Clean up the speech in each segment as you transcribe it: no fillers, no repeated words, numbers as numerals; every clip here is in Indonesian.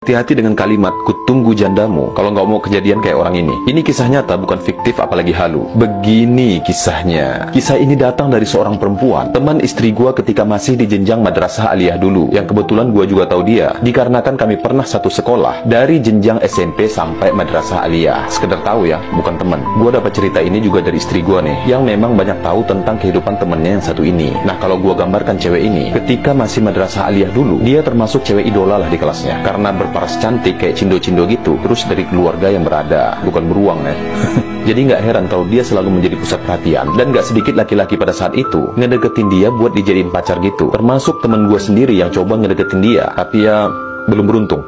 Hati-hati dengan kalimat "kutunggu jandamu" kalau nggak mau kejadian kayak orang ini. Ini kisah nyata, bukan fiktif apalagi halu. Begini kisahnya. Kisah ini datang dari seorang perempuan, teman istri gua ketika masih di jenjang madrasah aliyah dulu. Yang kebetulan gua juga tahu dia, dikarenakan kami pernah satu sekolah dari jenjang SMP sampai madrasah aliyah. Sekedar tahu ya, bukan teman. Gua dapat cerita ini juga dari istri gua nih, yang memang banyak tahu tentang kehidupan temennya yang satu ini. Nah, kalau gua gambarkan cewek ini, ketika masih madrasah aliyah dulu, dia termasuk cewek idola lah di kelasnya, karena berparas cantik kayak cindo-cindo gitu, terus dari keluarga yang berada, bukan beruang ya. Jadi nggak heran kalau dia selalu menjadi pusat perhatian. Dan nggak sedikit laki-laki pada saat itu ngedeketin dia buat dijadiin pacar gitu. Termasuk temen gue sendiri yang coba ngedeketin dia, tapi ya belum beruntung.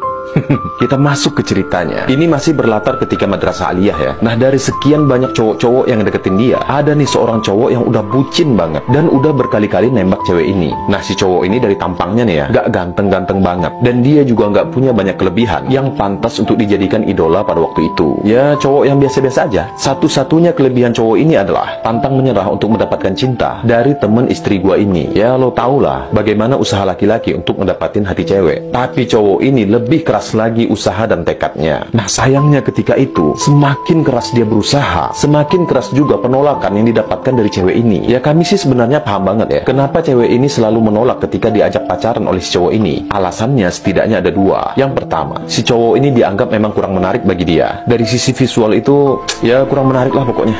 Kita masuk ke ceritanya. Ini masih berlatar ketika madrasah aliyah ya. Nah, dari sekian banyak cowok-cowok yang deketin dia, ada nih seorang cowok yang udah bucin banget dan udah berkali-kali nembak cewek ini. Nah, si cowok ini dari tampangnya nih ya, gak ganteng-ganteng banget, dan dia juga gak punya banyak kelebihan yang pantas untuk dijadikan idola pada waktu itu. Ya, cowok yang biasa-biasa aja. Satu-satunya kelebihan cowok ini adalah pantang menyerah untuk mendapatkan cinta dari temen istri gua ini. Ya, lo tau lah bagaimana usaha laki-laki untuk mendapatkan hati cewek. Tapi cowok ini lebih keras lagi usaha dan tekadnya. Nah, sayangnya ketika itu, semakin keras dia berusaha, semakin keras juga penolakan yang didapatkan dari cewek ini. Ya, kami sih sebenarnya paham banget ya, kenapa cewek ini selalu menolak ketika diajak pacaran oleh si cowok ini. Alasannya setidaknya ada dua. Yang pertama, si cowok ini dianggap memang kurang menarik bagi dia. Dari sisi visual itu, ya kurang menarik lah pokoknya.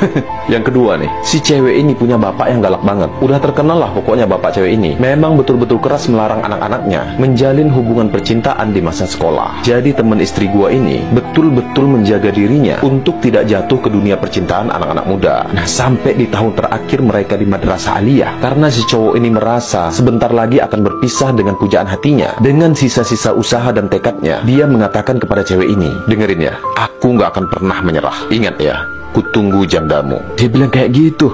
Yang kedua nih, si cewek ini punya bapak yang galak banget. Udah terkenal lah pokoknya bapak cewek ini. Memang betul-betul keras melarang anak-anaknya menjalin hubungan percintaan di masa sekolah. Jadi teman istri gua ini betul-betul menjaga dirinya untuk tidak jatuh ke dunia percintaan anak-anak muda. Nah, sampai di tahun terakhir mereka di madrasah aliyah, karena si cowok ini merasa sebentar lagi akan berpisah dengan pujaan hatinya, dengan sisa-sisa usaha dan tekadnya, dia mengatakan kepada cewek ini, dengerin ya, aku nggak akan pernah menyerah. Ingat ya, kutunggu jandamu. Dia bilang kayak gitu.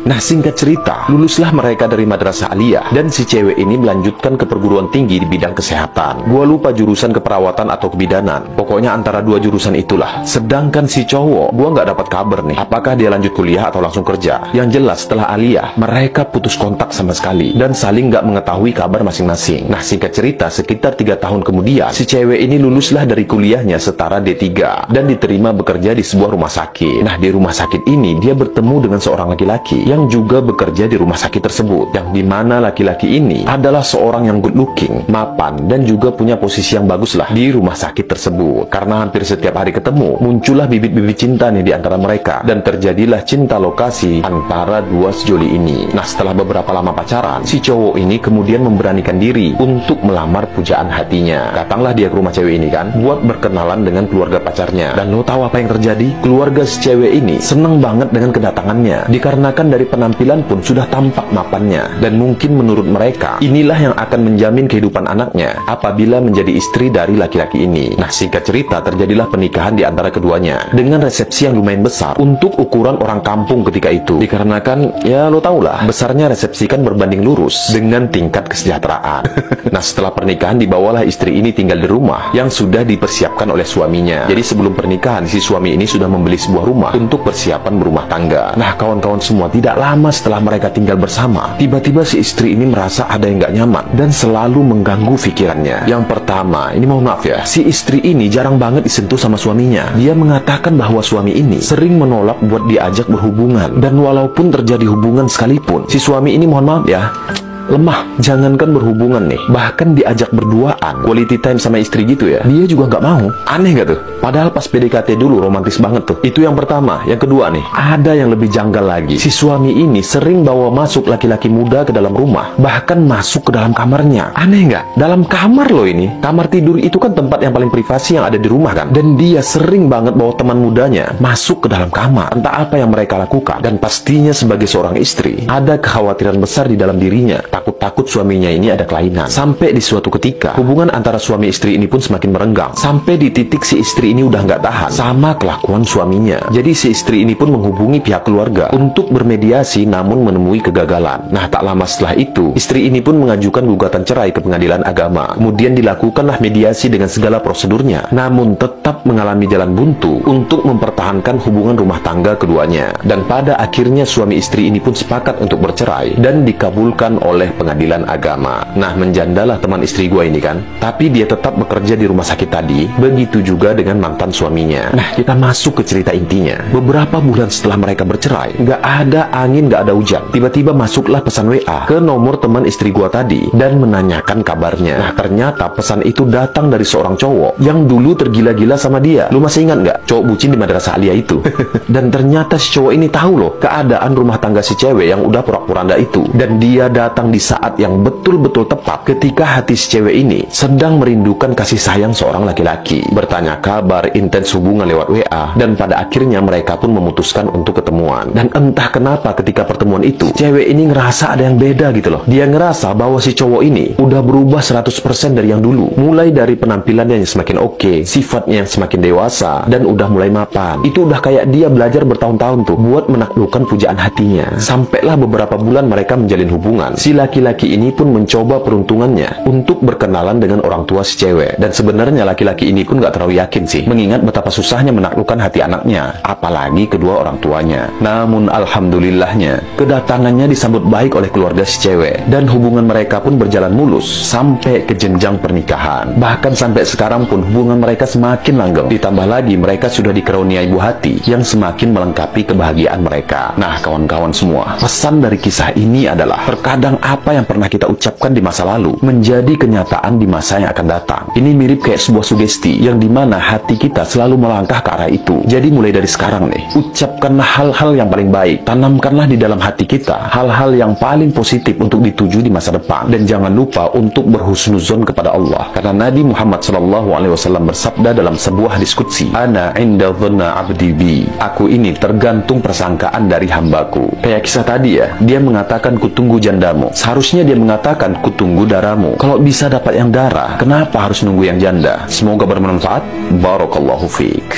Nah, singkat cerita, luluslah mereka dari madrasah aliyah, dan si cewek ini melanjutkan ke perguruan tinggi di bidang kesehatan. Gua lupa jurusan keperawatan atau kebidanan. Pokoknya antara dua jurusan itulah. Sedangkan si cowok, gua nggak dapat kabar nih, apakah dia lanjut kuliah atau langsung kerja. Yang jelas setelah aliyah, mereka putus kontak sama sekali, dan saling nggak mengetahui kabar masing-masing. Nah, singkat cerita, sekitar 3 tahun kemudian, si cewek ini luluslah dari kuliahnya setara D3, dan diterima bekerja di sebuah rumah sakit. Nah, di rumah sakit ini, dia bertemu dengan seorang laki-laki yang juga bekerja di rumah sakit tersebut, yang dimana laki-laki ini adalah seorang yang good looking, mapan, dan juga punya posisi yang bagus lah di rumah sakit tersebut. Karena hampir setiap hari ketemu, muncullah bibit-bibit cinta nih di antara mereka, dan terjadilah cinta lokasi antara dua sejoli ini. Nah, setelah beberapa lama pacaran, si cowok ini kemudian memberanikan diri untuk melamar pujaan hatinya. Datanglah dia ke rumah cewek ini kan, buat berkenalan dengan keluarga pacarnya. Dan lo tahu apa yang terjadi? Keluarga si cewek ini seneng banget dengan kedatangannya, dikarenakan dari penampilan pun sudah tampak mapannya, dan mungkin menurut mereka inilah yang akan menjamin kehidupan anaknya apabila menjadi istri dari laki-laki ini. Nah, singkat cerita, terjadilah pernikahan di antara keduanya dengan resepsi yang lumayan besar untuk ukuran orang kampung ketika itu, dikarenakan ya lo tau lah, besarnya resepsi kan berbanding lurus dengan tingkat kesejahteraan. Nah, setelah pernikahan dibawalah istri ini tinggal di rumah yang sudah dipersiapkan oleh suaminya. Jadi sebelum pernikahan, si suami ini sudah membeli sebuah rumah untuk persiapan berumah tangga. Nah, kawan-kawan semua, tidak lama setelah mereka tinggal bersama, tiba-tiba si istri ini merasa ada yang gak nyaman dan selalu mengganggu pikirannya. Yang pertama, ini mohon maaf ya, si istri ini jarang banget disentuh sama suaminya. Dia mengatakan bahwa suami ini sering menolak buat diajak berhubungan, dan walaupun terjadi hubungan sekalipun, si suami ini mohon maaf ya, lemah. Jangankan berhubungan nih, bahkan diajak berduaan, quality time sama istri gitu ya, dia juga nggak mau. Aneh nggak tuh? Padahal pas PDKT dulu romantis banget tuh. Itu yang pertama. Yang kedua nih, ada yang lebih janggal lagi. Si suami ini sering bawa masuk laki-laki muda ke dalam rumah, bahkan masuk ke dalam kamarnya. Aneh nggak? Dalam kamar loh ini. Kamar tidur itu kan tempat yang paling privasi yang ada di rumah kan. Dan dia sering banget bawa teman mudanya masuk ke dalam kamar. Entah apa yang mereka lakukan. Dan pastinya sebagai seorang istri, ada kekhawatiran besar di dalam dirinya. Takut-takut suaminya ini ada kelainan. Sampai di suatu ketika, hubungan antara suami istri ini pun semakin merenggang. Sampai di titik si istri ini udah nggak tahan sama kelakuan suaminya. Jadi si istri ini pun menghubungi pihak keluarga untuk bermediasi, namun menemui kegagalan. Nah, tak lama setelah itu, istri ini pun mengajukan gugatan cerai ke pengadilan agama. Kemudian dilakukanlah mediasi dengan segala prosedurnya, namun tetap mengalami jalan buntu untuk mempertahankan hubungan rumah tangga keduanya. Dan pada akhirnya suami istri ini pun sepakat untuk bercerai, dan dikabulkan oleh oleh pengadilan agama. Nah, menjandalah teman istri gua ini kan, tapi dia tetap bekerja di rumah sakit tadi. Begitu juga dengan mantan suaminya. Nah, kita masuk ke cerita intinya. Beberapa bulan setelah mereka bercerai, nggak ada angin, nggak ada hujan, tiba-tiba masuklah pesan WA ke nomor teman istri gua tadi dan menanyakan kabarnya. Nah, ternyata pesan itu datang dari seorang cowok yang dulu tergila-gila sama dia. Lu masih ingat nggak? Cowok bucin di Madrasah Aliyah itu. Dan ternyata si cowok ini tahu loh keadaan rumah tangga si cewek yang udah pura-puranda itu. Dan dia datang di saat yang betul-betul tepat ketika hati si cewek ini sedang merindukan kasih sayang seorang laki-laki. Bertanya kabar, intens hubungan lewat WA, dan pada akhirnya mereka pun memutuskan untuk ketemuan. Dan entah kenapa ketika pertemuan itu, cewek ini ngerasa ada yang beda gitu loh. Dia ngerasa bahwa si cowok ini udah berubah 100% dari yang dulu. Mulai dari penampilannya yang semakin oke, sifatnya yang semakin dewasa, dan udah mulai mapan. Itu udah kayak dia belajar bertahun-tahun tuh buat menaklukkan pujaan hatinya. Sampailah beberapa bulan mereka menjalin hubungan. Si laki-laki ini pun mencoba peruntungannya untuk berkenalan dengan orang tua si cewek. Dan sebenarnya laki-laki ini pun gak terlalu yakin sih, mengingat betapa susahnya menaklukkan hati anaknya, apalagi kedua orang tuanya. Namun alhamdulillahnya, kedatangannya disambut baik oleh keluarga si cewek, dan hubungan mereka pun berjalan mulus sampai ke jenjang pernikahan. Bahkan sampai sekarang pun hubungan mereka semakin langgeng. Ditambah lagi mereka sudah dikaruniai buah hati yang semakin melengkapi kebahagiaan mereka. Nah, kawan-kawan semua, pesan dari kisah ini adalah terkadang apa yang pernah kita ucapkan di masa lalu menjadi kenyataan di masa yang akan datang. Ini mirip kayak sebuah sugesti yang dimana hati kita selalu melangkah ke arah itu. Jadi mulai dari sekarang nih, ucapkanlah hal-hal yang paling baik, tanamkanlah di dalam hati kita hal-hal yang paling positif untuk dituju di masa depan. Dan jangan lupa untuk berhusnuzon kepada Allah, karena Nabi Muhammad SAW bersabda dalam sebuah diskusi, "Ana inda dhanna abdi bi." Aku ini tergantung persangkaan dari hambaku. Kayak kisah tadi ya, dia mengatakan kutunggu jandamu. Seharusnya dia mengatakan kutunggu daramu. Kalau bisa dapat yang darah, kenapa harus nunggu yang janda? Semoga bermanfaat. Barakallahu fiik.